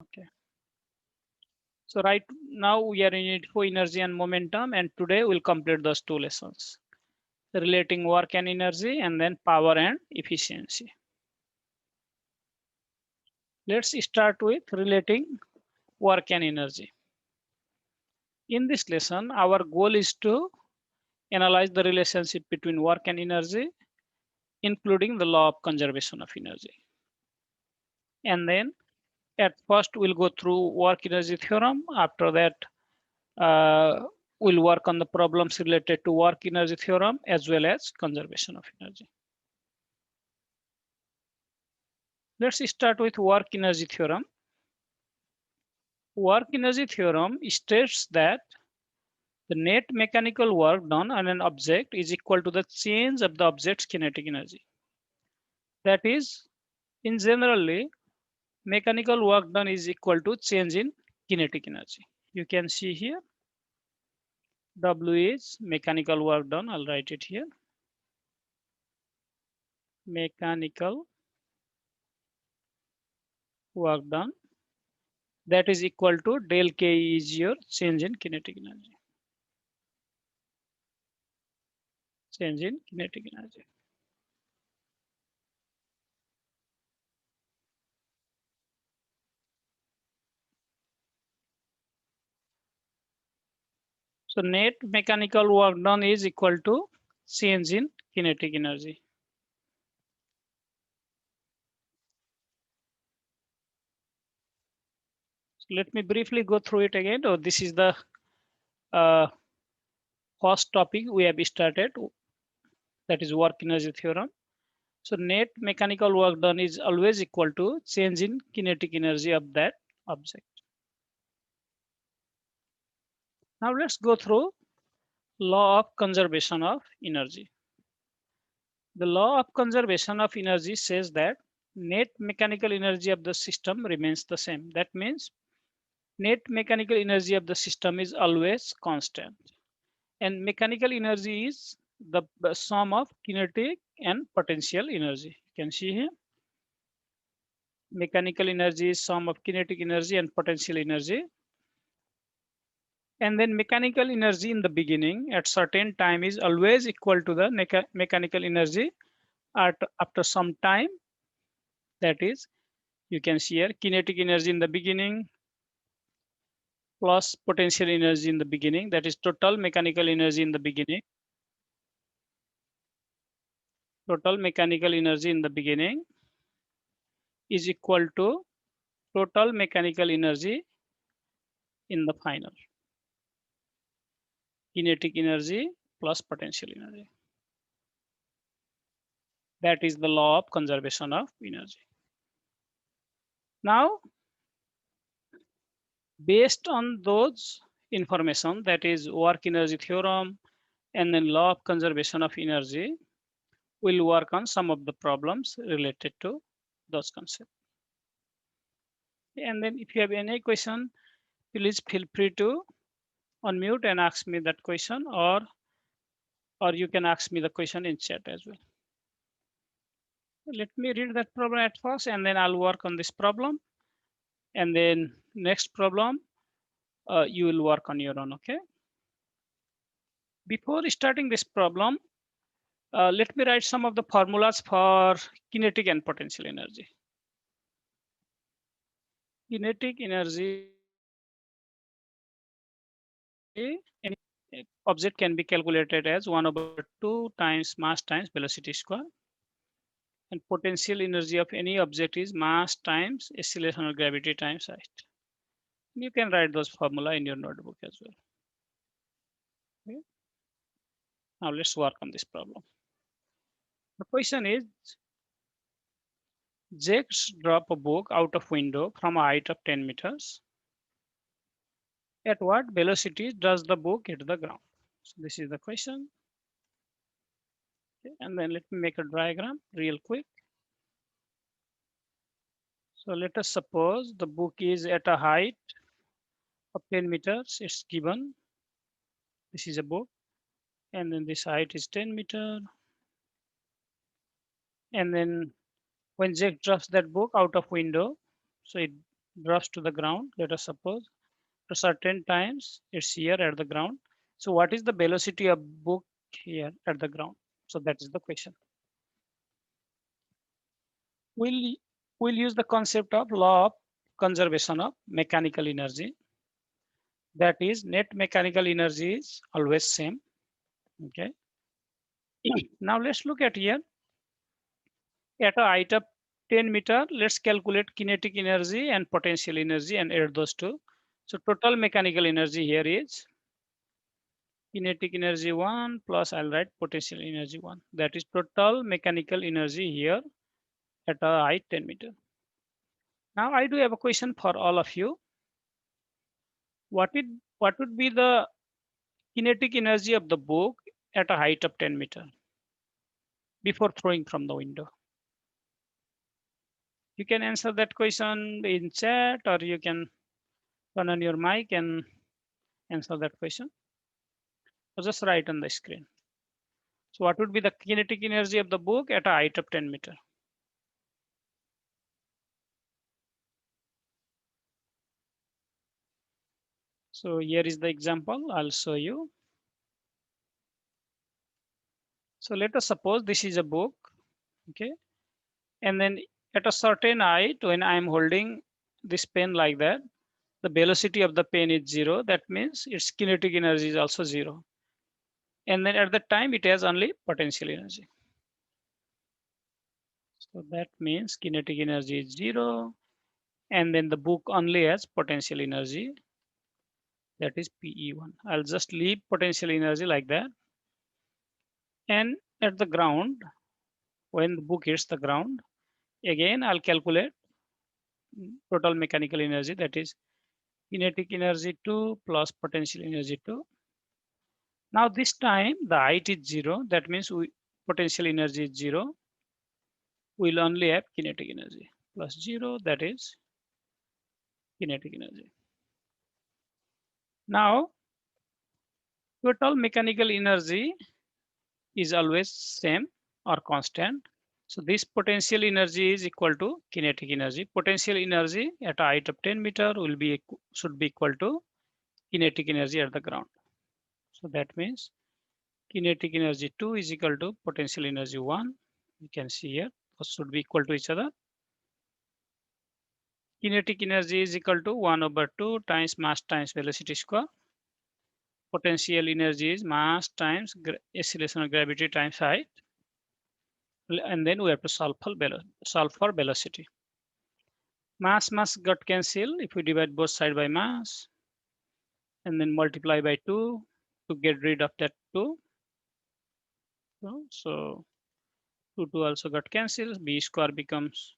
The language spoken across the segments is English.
Okay. So right now we are in it for energy and momentum, and today we'll complete those two lessons relating work and energy and then power and efficiency. Let's start with relating work and energy. In this lesson, our goal is to analyze the relationship between work and energy, including the law of conservation of energy. And then at first, we'll go through work energy theorem. After that, we'll work on the problems related to work energy theorem as well as conservation of energy. Let's start with work energy theorem. Work energy theorem states that the net mechanical work done on an object is equal to the change of the object's kinetic energy. That is, in generally, mechanical work done is equal to change in kinetic energy. You can see here, W is mechanical work done. I'll write it here. Mechanical work done, that is equal to del K is your change in kinetic energy. Change in kinetic energy. So net mechanical work done is equal to change in kinetic energy. So let me briefly go through it again. Oh, this is the uh, first topic we have started, that is work energy theorem. So net mechanical work done is always equal to change in kinetic energy of that object. Now let's go through law of conservation of energy. The law of conservation of energy says that net mechanical energy of the system remains the same. That means net mechanical energy of the system is always constant. And mechanical energy is the sum of kinetic and potential energy. You can see here. Mechanical energy is sum of kinetic energy and potential energy. And then mechanical energy in the beginning at certain time is always equal to the mechanical energy after some time. That is, you can see here kinetic energy in the beginning plus potential energy in the beginning. That is total mechanical energy in the beginning. Total mechanical energy in the beginning is equal to total mechanical energy in the final. Kinetic energy plus potential energy. That is the law of conservation of energy. Now, based on those information, that is work energy theorem and then law of conservation of energy, we'll work on some of the problems related to those concepts. And then if you have any question, please feel free to unmute and ask me that question, or you can ask me the question in chat as well. Let me read that problem at first and then I'll work on this problem. And then next problem, you will work on your own, okay? Before starting this problem, let me write some of the formulas for kinetic and potential energy. Kinetic energy, any object can be calculated as 1/2 times mass times velocity square. And potential energy of any object is mass times acceleration of gravity times height. You can write those formula in your notebook as well. Okay. Now let's work on this problem. The question is, Jake drop a book out of window from a height of 10 meters. At what velocity does the book hit the ground? So this is the question. Okay. And then let me make a diagram real quick. So let us suppose the book is at a height of 10 meters. It's given. This is a book. And then this height is 10 meter. And then when Jake drops that book out of window, so drops to the ground, let us suppose, to certain times it's here at the ground. So what is the velocity of book here at the ground? So that is the question. We'll, we'll use the concept of law of conservation of mechanical energy. That is, net mechanical energy is always same. Okay. Now let's look at here. At a height of 10 meter, let's calculate kinetic energy and potential energy and add those two. So total mechanical energy here is kinetic energy 1 plus I'll write potential energy 1. That is total mechanical energy here at a height 10 meter. Now I do have a question for all of you. What would be the kinetic energy of the book at a height of 10 meter before throwing from the window? You can answer that question in chat, or you can turn on your mic and answer that question. So just write on the screen. So what would be the kinetic energy of the book at a height of 10 meter? So here is the example. I'll show you. So let us suppose this is a book, okay? And then at a certain height, when I'm holding this pen like that, the velocity of the pen is 0. That means its kinetic energy is also 0. And then at the time, it has only potential energy. So that means kinetic energy is 0. And then the book only has potential energy. That is PE1. I'll just leave potential energy like that. And at the ground, when the book hits the ground, again, I'll calculate total mechanical energy. That is kinetic energy 2 plus potential energy 2. Now this time the height is 0. That means potential energy is 0. We'll only have kinetic energy plus 0. That is kinetic energy. Now total mechanical energy is always same or constant. So this potential energy is equal to kinetic energy. Potential energy at a height of 10 meter should be equal to kinetic energy at the ground. So that means kinetic energy 2 is equal to potential energy 1. You can see here, those should be equal to each other. Kinetic energy is equal to 1 over 2 times mass times velocity square. Potential energy is mass times acceleration of gravity times height. And then we have to solve for velocity. Mass got cancelled if we divide both sides by mass and then multiply by 2 to get rid of that 2. So 2 also got cancelled. B square becomes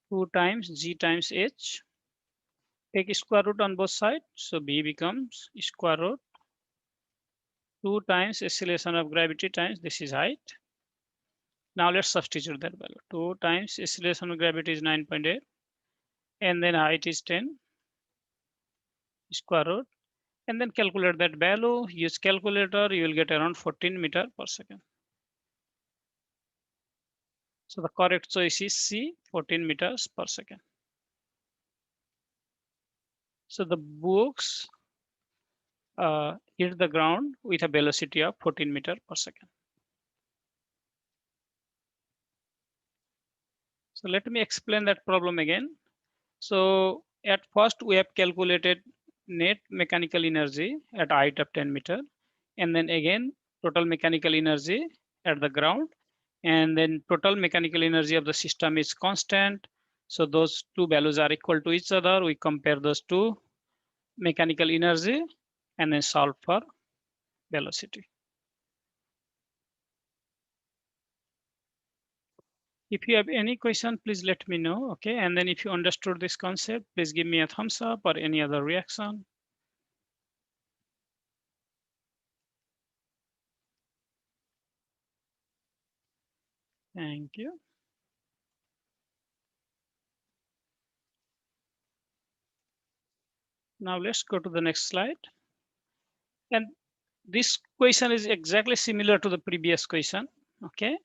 2 times G times H. Take square root on both sides. So B becomes square root 2 times acceleration of gravity times this is height. Now let's substitute that value. 2 times acceleration of gravity is 9.8 and then height is 10 square root, and then calculate that value. Use calculator, you will get around 14 meter per second. So the correct choice is C, 14 meters per second. So the books hit the ground with a velocity of 14 meter per second. So let me explain that problem again. So at first we have calculated net mechanical energy at height of 10 meter, and then again total mechanical energy at the ground, and then total mechanical energy of the system is constant. So those two values are equal to each other. We compare those two mechanical energy and then solve for velocity. If you have any question, please let me know. Okay, and then if you understood this concept, please give me a thumbs up or any other reaction. Thank you. Now let's go to the next slide. And this question is exactly similar to the previous question. Okay,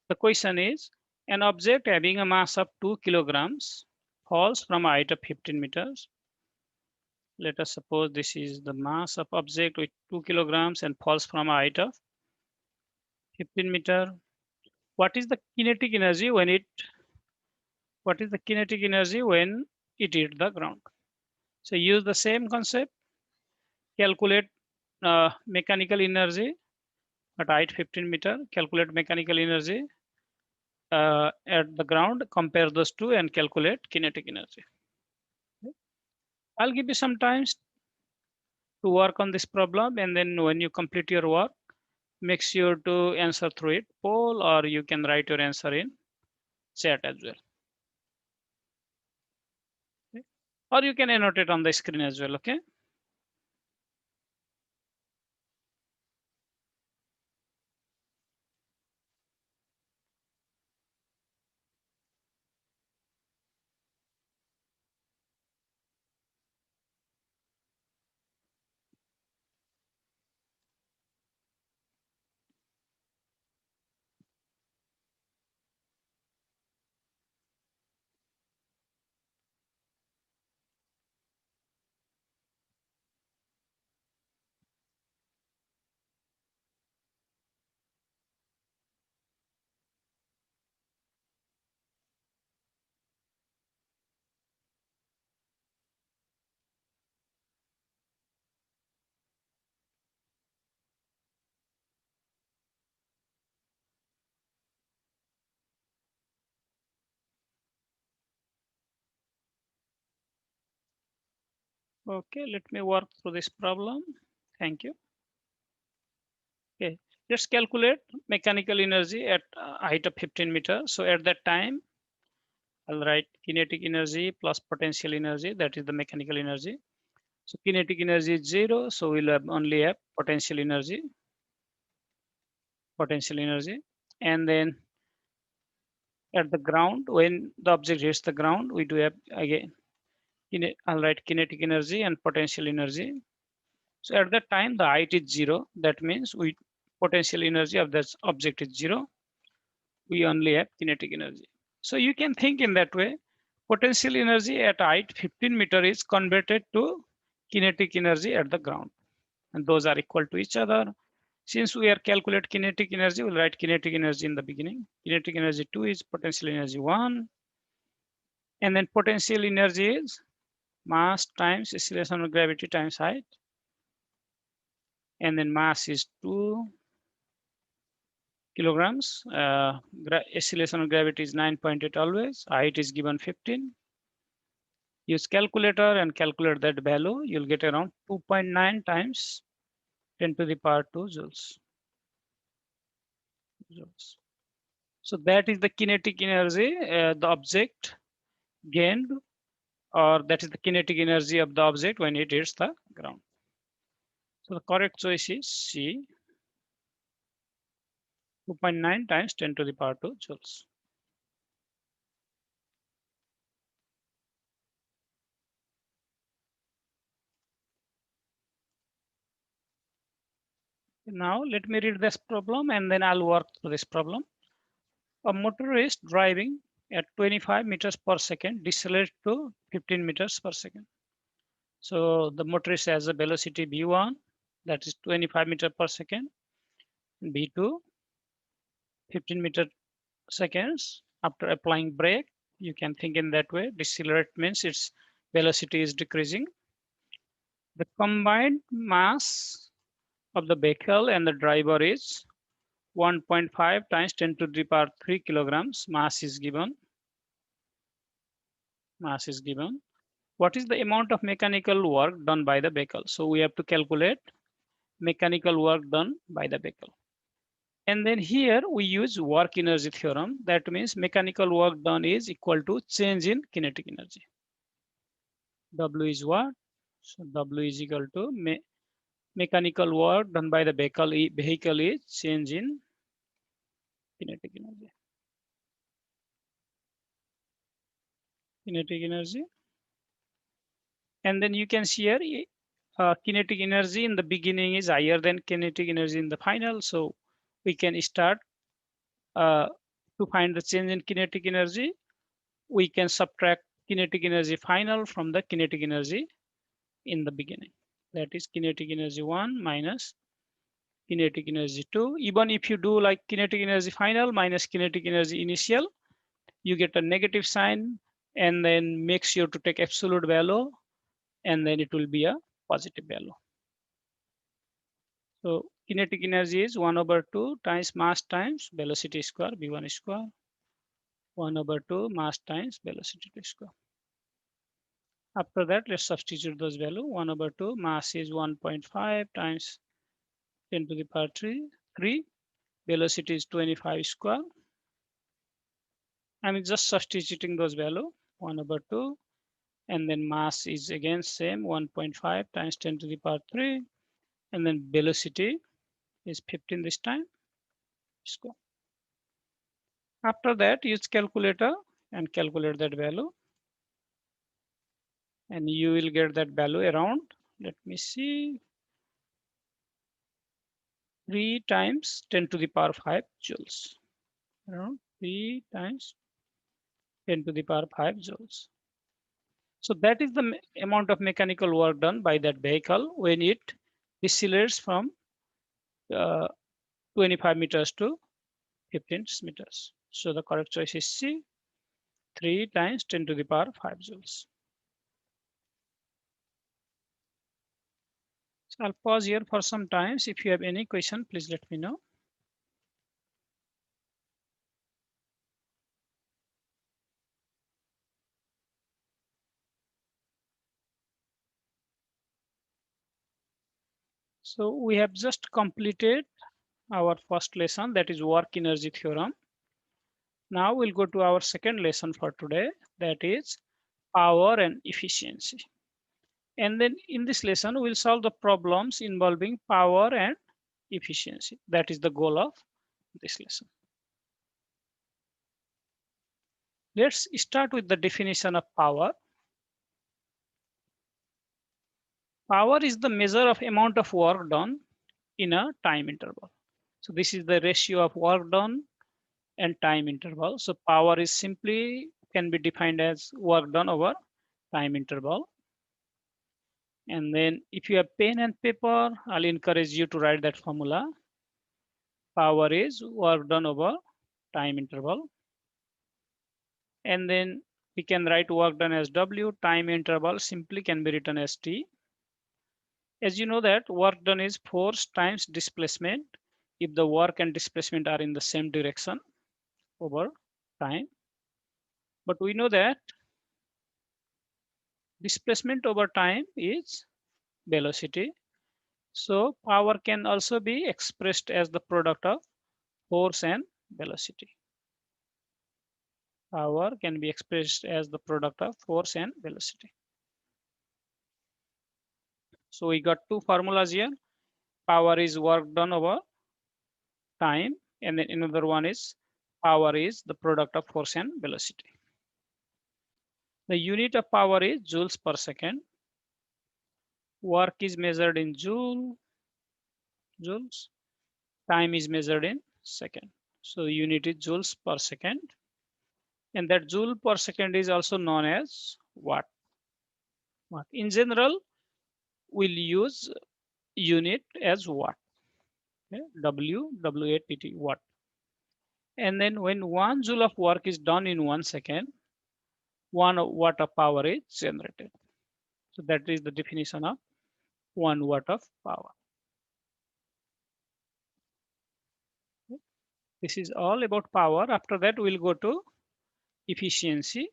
the question is an object having a mass of 2 kilograms falls from a height of 15 meters. Let us suppose this is the mass of object with 2 kilograms and falls from a height of 15 meter. What is the kinetic energy when it hit the ground? So use the same concept, calculate mechanical energy at height 15 meter, calculate mechanical energy at the ground, compare those two and calculate kinetic energy. I'll give you some time to work on this problem, and then when you complete your work, make sure to answer through it, poll, or you can write your answer in chat as well. Okay. Or you can annotate on the screen as well, okay? Okay, let me work through this problem. Thank you. Okay, let's calculate mechanical energy at height of 15 meters. So at that time, I'll write kinetic energy plus potential energy, that is the mechanical energy. So kinetic energy is 0, so we'll only have potential energy. And then at the ground, when the object hits the ground, we do have again, I'll write kinetic energy and potential energy. So at that time, the height is 0. That means potential energy of that object is 0. We only have kinetic energy. So you can think in that way. Potential energy at height 15 meter is converted to kinetic energy at the ground, and those are equal to each other. Since we are calculate kinetic energy, we'll write kinetic energy in the beginning. Kinetic energy 2 is potential energy 1, and then potential energy is mass times acceleration of gravity times height, and then mass is 2 kilograms. Acceleration of gravity is 9.8 always. Height is given 15. Use calculator and calculate that value. You'll get around 2.9 times 10 to the power 2 joules. So that is the kinetic energy the object gained, or that is the kinetic energy of the object when it hits the ground. So the correct choice is C, 2.9 times 10 to the power 2 joules. Now let me read this problem and then I'll work through this problem. A motorist driving at 25 meters per second decelerates to 15 meters per second. So the motorist has a velocity v1, that is 25 meters per second, v2, 15 meter seconds. After applying brake, you can think in that way. Decelerate means its velocity is decreasing. The combined mass of the vehicle and the driver is 1.5 times 10 to the power 3 kilograms. Mass is given. What is the amount of mechanical work done by the vehicle? So we have to calculate mechanical work done by the vehicle. And then here we use work energy theorem. That means mechanical work done is equal to change in kinetic energy. W is what? So W is equal to mechanical work done by the vehicle is change in kinetic energy. And then you can see here kinetic energy in the beginning is higher than kinetic energy in the final. So we can start to find the change in kinetic energy. We can subtract kinetic energy final from the kinetic energy in the beginning. That is kinetic energy 1 minus kinetic energy 2. Even if you do like kinetic energy final minus kinetic energy initial, you get a negative sign, and then make sure to take absolute value, and then it will be a positive value. So kinetic energy is 1 over 2 times mass times velocity square, v1 square, 1 over 2 mass times velocity square. After that, let's substitute those value. 1 over 2 mass is 1.5 times 10 to the power 3. Velocity is 25 square. I'm just substituting those value. 1 over 2, and then mass is again same 1.5 times 10 to the power 3, and then velocity is 15 this time. Square. After that, use calculator and calculate that value, and you will get that value around, let me see, 3 times 10 to the power 5 joules. Around 3 times 10 to the power 5 joules. So that is the amount of mechanical work done by that vehicle when it decelerates from 25 meters to 15 meters. So the correct choice is C, 3 times 10 to the power 5 joules. So I'll pause here for some times. If you have any question, please let me know. So we have just completed our first lesson, that is work energy theorem. Now we'll go to our second lesson for today, that is power and efficiency. And then in this lesson, we'll solve the problems involving power and efficiency. That is the goal of this lesson. Let's start with the definition of power. Power is the measure of amount of work done in a time interval. So this is the ratio of work done and time interval. So power is simply can be defined as work done over time interval. And then if you have pen and paper, I'll encourage you to write that formula. Power is work done over time interval. And then we can write work done as W, time interval simply can be written as T. As you know that work done is force times displacement if the work and displacement are in the same direction over time. But we know that displacement over time is velocity. So power can also be expressed as the product of force and velocity. Power can be expressed as the product of force and velocity. So we got two formulas here. Power is work done over time, and then another one is power is the product of force and velocity. The unit of power is joules per second. Work is measured in joules. Time is measured in second. So the unit is joules per second. And that joule per second is also known as watt. In general, we'll use unit as watt. Okay? W-A-T-T, watt. And then when 1 joule of work is done in 1 second, 1 watt of power is generated. So that is the definition of 1 watt of power. Okay. This is all about power. After that, we'll go to efficiency.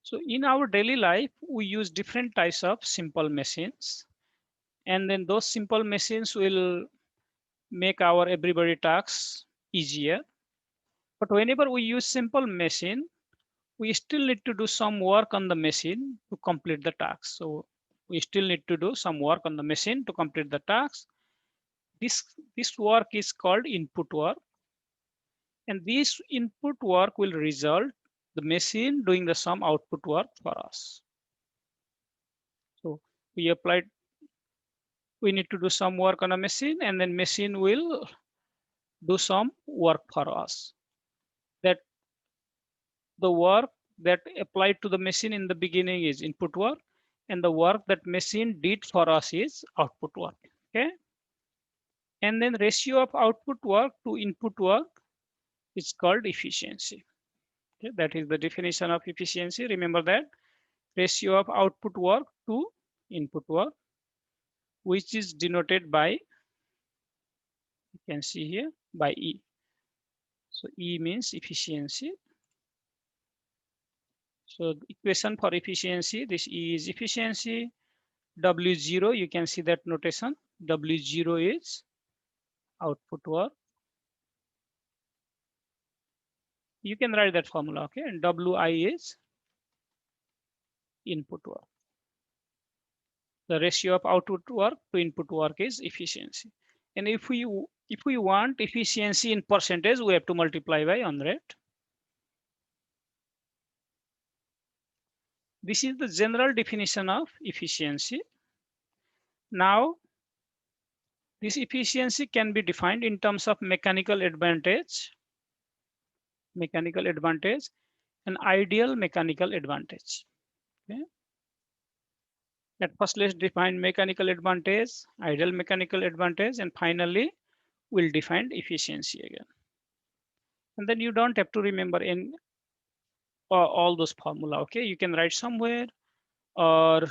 So in our daily life, we use different types of simple machines. And then those simple machines will make our everyday tasks easier. But whenever we use simple machine, we still need to do some work on the machine to complete the task. So we still need to do some work on the machine to complete the task. This work is called input work. And this input work will result the machine doing the some output work for us. So we need to do some work on a machine, and then machine will do some work for us. That the work that applied to the machine in the beginning is input work, and the work that machine did for us is output work. Okay. And then ratio of output work to input work is called efficiency. Okay. That is the definition of efficiency. Remember that ratio of output work to input work, which is denoted by, you can see here, by E. So E means efficiency. So the equation for efficiency, this E is efficiency. W0, you can see that notation. W0 is output work. You can write that formula, okay? And Wi is input work. The ratio of output work to input work is efficiency. And if we want efficiency in percentage, we have to multiply by 100. This is the general definition of efficiency. Now, this efficiency can be defined in terms of mechanical advantage, and ideal mechanical advantage. Okay. At first, let's define mechanical advantage, ideal mechanical advantage, and finally, we'll define efficiency again. And then you don't have to remember in all those formula. Okay, you can write somewhere, or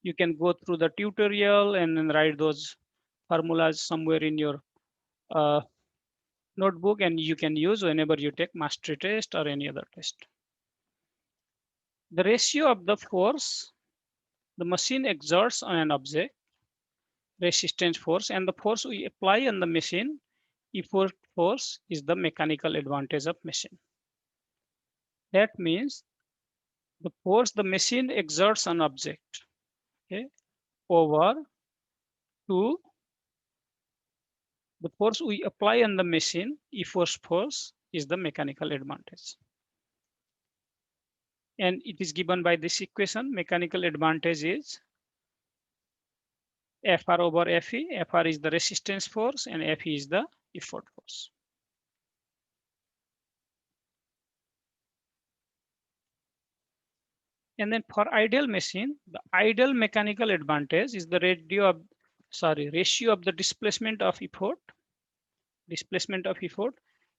you can go through the tutorial and then write those formulas somewhere in your notebook, and you can use whenever you take mastery test or any other test. The ratio of the force the machine exerts on an object, resistance force, and the force we apply on the machine, effort force, is the mechanical advantage of machine. That means the force the machine exerts on object, okay, over to the force we apply on the machine, effort force, is the mechanical advantage. And it is given by this equation. Mechanical advantage is Fr over Fe. Fr is the resistance force and Fe is the effort force. And then for ideal machine, the ideal mechanical advantage is the ratio of the displacement of effort.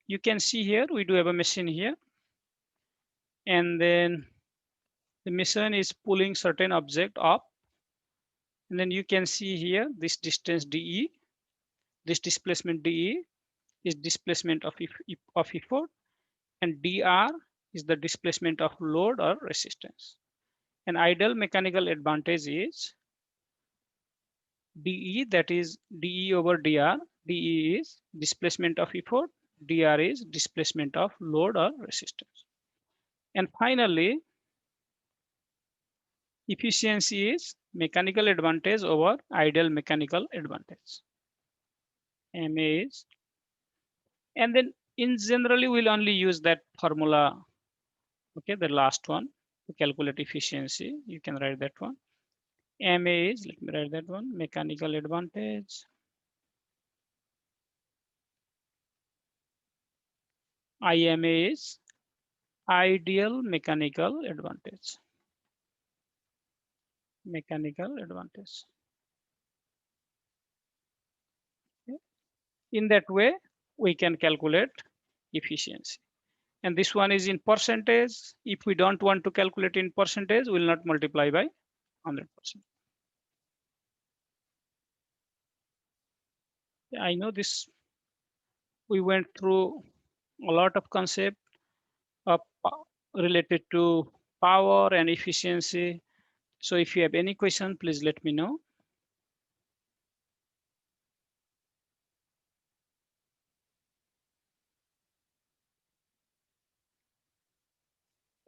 You can see here, we do have a machine here. And then the machine is pulling certain object up. And then you can see here, this distance dE, this displacement dE is displacement of effort, and dr is the displacement of load or resistance. An ideal mechanical advantage is dE, that is dE over dr. dE is displacement of effort, dr is displacement of load or resistance. And finally, efficiency is mechanical advantage over ideal mechanical advantage. MA is, and then in generally we'll only use that formula, okay, the last one, to calculate efficiency. You can write that one. MA is, let me write that one, mechanical advantage. IMA is ideal mechanical advantage. Okay. In that way, we can calculate efficiency. And this one is in percentage. If we don't want to calculate in percentage, we'll not multiply by 100%. I know this, we went through a lot of concept related to power and efficiency. So if you have any question, please let me know.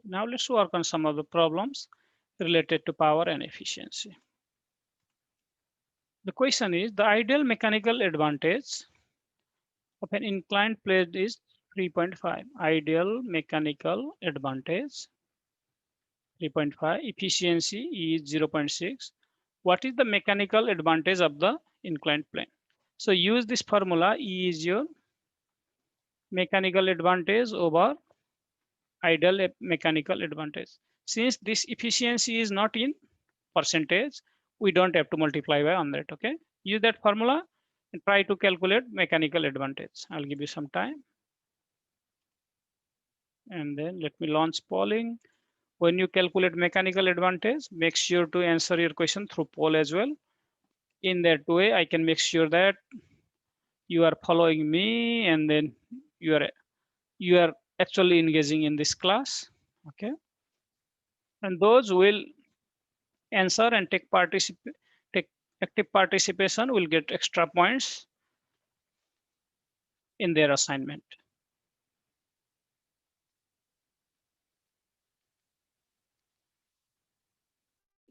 Now let's work on some of the problems related to power and efficiency. The question is, the ideal mechanical advantage of an inclined plane is 3.5. Ideal mechanical advantage 3.5. Efficiency is 0.6. What is the mechanical advantage of the inclined plane? So use this formula. E is your mechanical advantage over ideal mechanical advantage. Since this efficiency is not in percentage, we don't have to multiply by 100. Okay, use that formula and try to calculate mechanical advantage. I'll give you some time. And then let me launch polling. When you calculate mechanical advantage, make sure to answer your question through poll as well. In that way, I can make sure that you are following me and then you are actually engaging in this class. Okay, and those will answer and take active participation will get extra points in their assignment.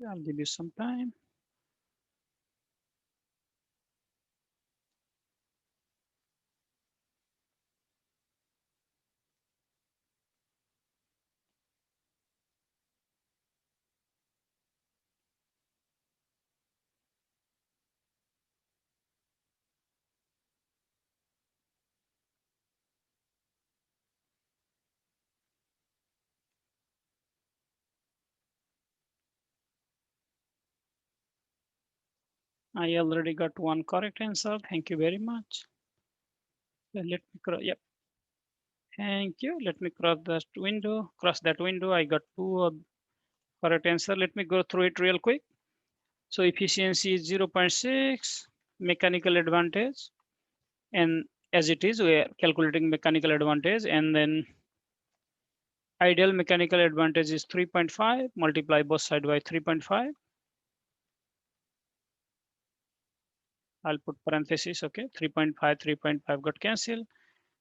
I'll give you some time. I already got one correct answer. Thank you very much. Let me yep. Thank you. Let me cross that window. Cross that window. I got two correct answer. Let me go through it real quick. So efficiency is 0.6, mechanical advantage, and as it is, we are calculating mechanical advantage, and then ideal mechanical advantage is 3.5. Multiply both sides by 3.5. I'll put parentheses. Okay, 3.5, 3.5 got cancelled.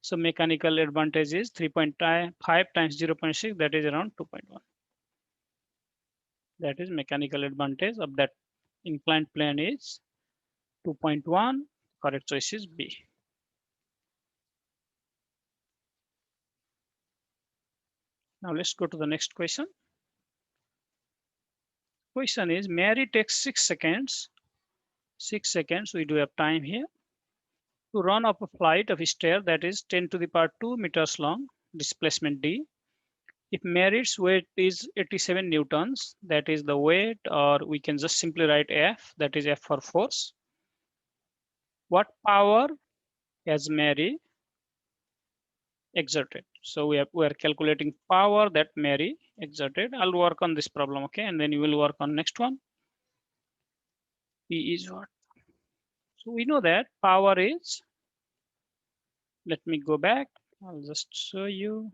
So mechanical advantage is 3.5 times 0.6, that is around 2.1. That is mechanical advantage of that inclined plane is 2.1. Correct choice is B. Now let's go to the next question. Question is Mary takes 6 seconds. 6 seconds, we do have time here, to run up a flight of a stair that is 10 to the power 2 meters long, displacement D. If Mary's weight is 87 newtons, that is the weight, or we can just simply write F, that is F for force. What power has Mary exerted? So we are calculating power that Mary exerted. I'll work on this problem, okay? And then you will work on next one. P is what? So we know that power is, let me go back. I'll just show you.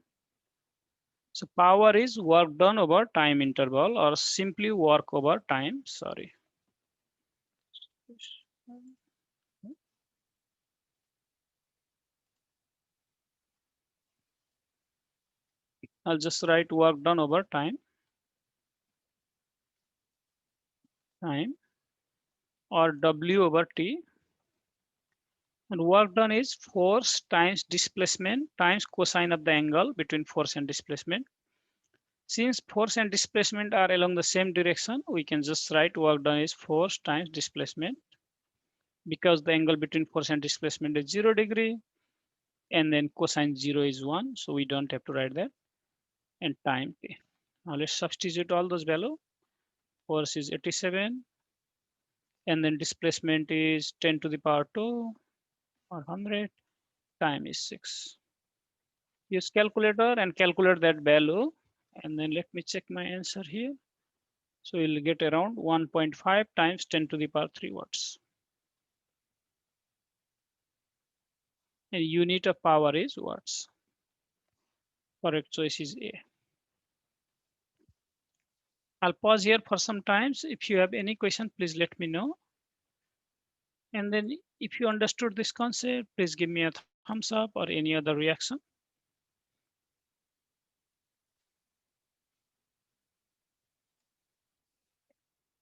So power is work done over time interval, or simply work over time, sorry. I'll just write work done over time, or W over T. And work done is force times displacement times cosine of the angle between force and displacement. Since force and displacement are along the same direction, we can just write work done is force times displacement, because the angle between force and displacement is 0 degree, and then cosine 0 is 1. So we don't have to write that, and time T. Now let's substitute all those values. Force is 87, and then displacement is 10 to the power 2 or 100. Time is 6. Use calculator and calculate that value, and then let me check my answer here. So you'll get around 1.5 times 10 to the power 3 watts. And unit of power is watts. Correct choice is A. I'll pause here for some times. If you have any question, please let me know. And then if you understood this concept, please give me a thumbs up or any other reaction.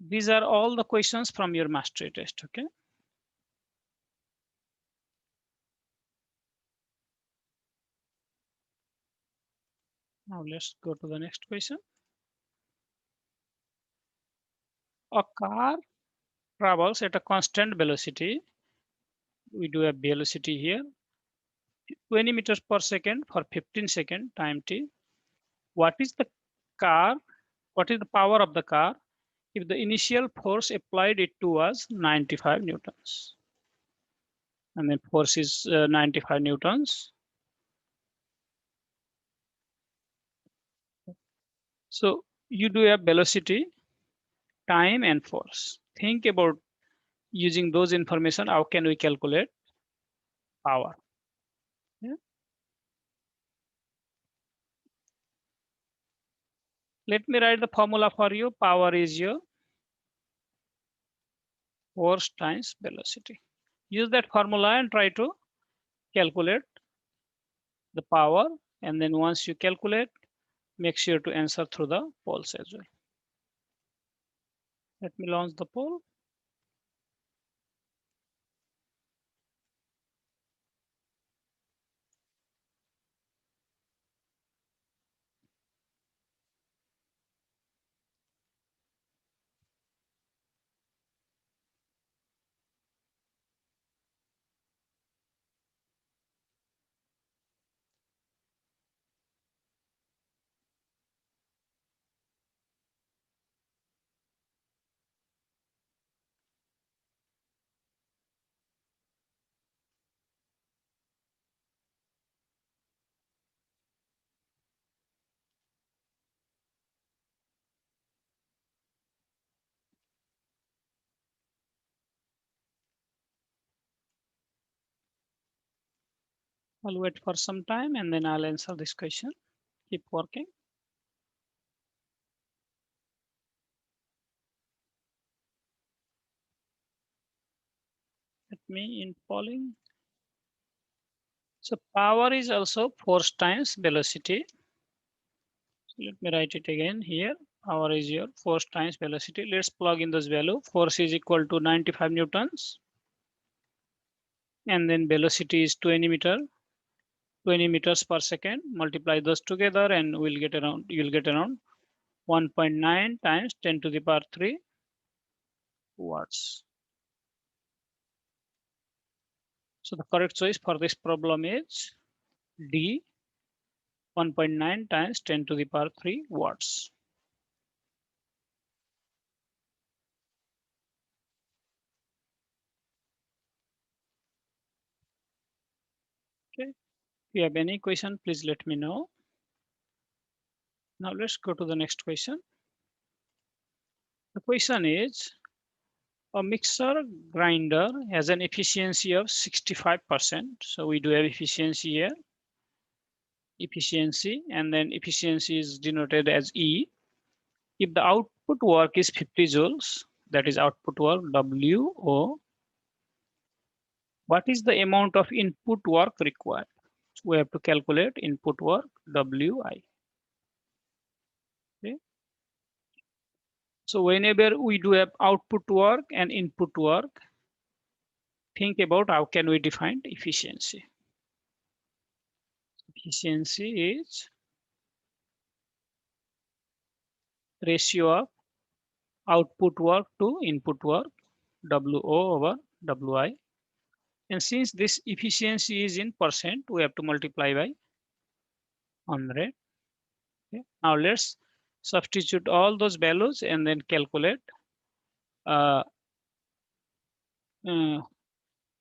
These are all the questions from your mastery test, okay? Now let's go to the next question. A car travels at a constant velocity. We do a velocity here, 20 meters per second for 15 second time T. What is the car? What is the power of the car if the initial force applied it to was 95 newtons? And then force is 95 newtons. So you do have velocity, time, and force. Think about using those information. How can we calculate power? Yeah. Let me write the formula for you. Power is your force times velocity. Use that formula and try to calculate the power. And then once you calculate, make sure to answer through the polls as well. Let me launch the poll. I'll wait for some time and then I'll answer this question. Keep working. Let me in polling. So power is also force times velocity. So let me write it again here. Power is your force times velocity. Let's plug in this value. Force is equal to 95 newtons. And then velocity is 20 meters per second. Multiply those together and you'll get around 1.9 times 10 to the power 3 watts. So the correct choice for this problem is D, 1.9 times 10 to the power 3 watts. Okay. If you have any question, please let me know. Now let's go to the next question. The question is, a mixer grinder has an efficiency of 65%. So we do have efficiency here, efficiency, and then efficiency is denoted as E. If the output work is 50 joules, that is output work WO, what is the amount of input work required? So we have to calculate input work WI. Okay. So whenever we do have output work and input work, think about how can we define efficiency. Efficiency is ratio of output work to input work, WO over WI. And since this efficiency is in percent, we have to multiply by 100. Okay. Now let's substitute all those values and then calculate uh, uh,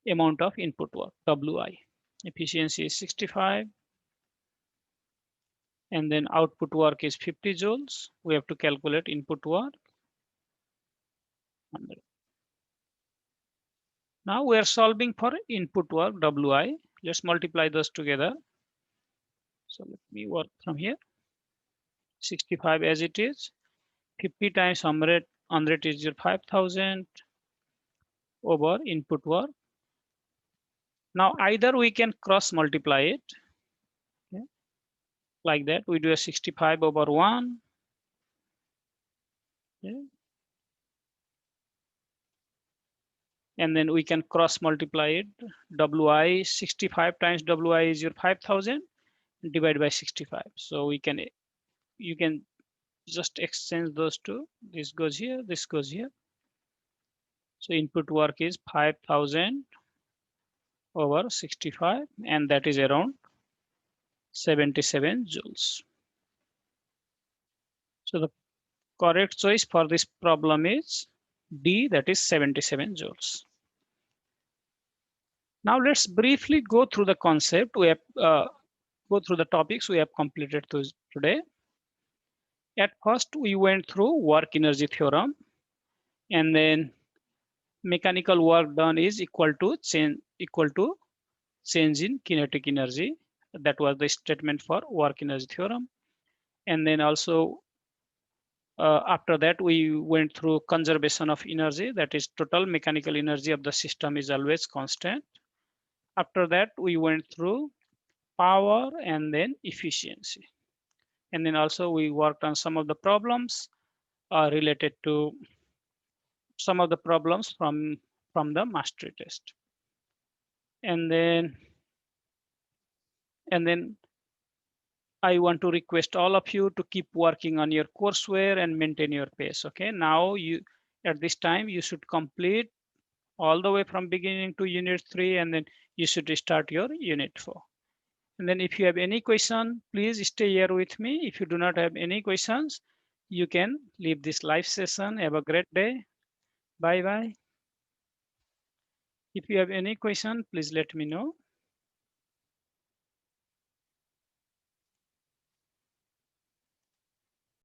amount of input work, WI. Efficiency is 65. And then output work is 50 joules. We have to calculate input work 100. Now we are solving for input work WI. Let's multiply those together. So let me work from here. 65 as it is. 50 times 100 is your 5,000 over input work. Now either we can cross multiply it. Okay. Like that, we do a 65 over 1. Okay. And then we can cross multiply it. WI 65 times WI is your 5,000 divided by 65. So you can just exchange those two. This goes here, this goes here. So input work is 5,000 over 65, and that is around 77 joules. So the correct choice for this problem is D, that is 77 joules. Now let's briefly go through the concept. We have go through the topics we have completed today. At first, we went through work energy theorem, and then mechanical work done is equal to change in kinetic energy. That was the statement for work energy theorem. And then also after that, we went through conservation of energy, that is total mechanical energy of the system is always constant. After that, we went through power and then efficiency. And then also we worked on some of the problems related to some of the problems from the mastery test. And then I want to request all of you to keep working on your courseware and maintain your pace. Okay, now you at this time you should complete all the way from beginning to unit 3, and then you should start your unit 4. And then if you have any question, please stay here with me. If you do not have any questions, you can leave this live session. Have a great day. Bye bye. If you have any question, please let me know.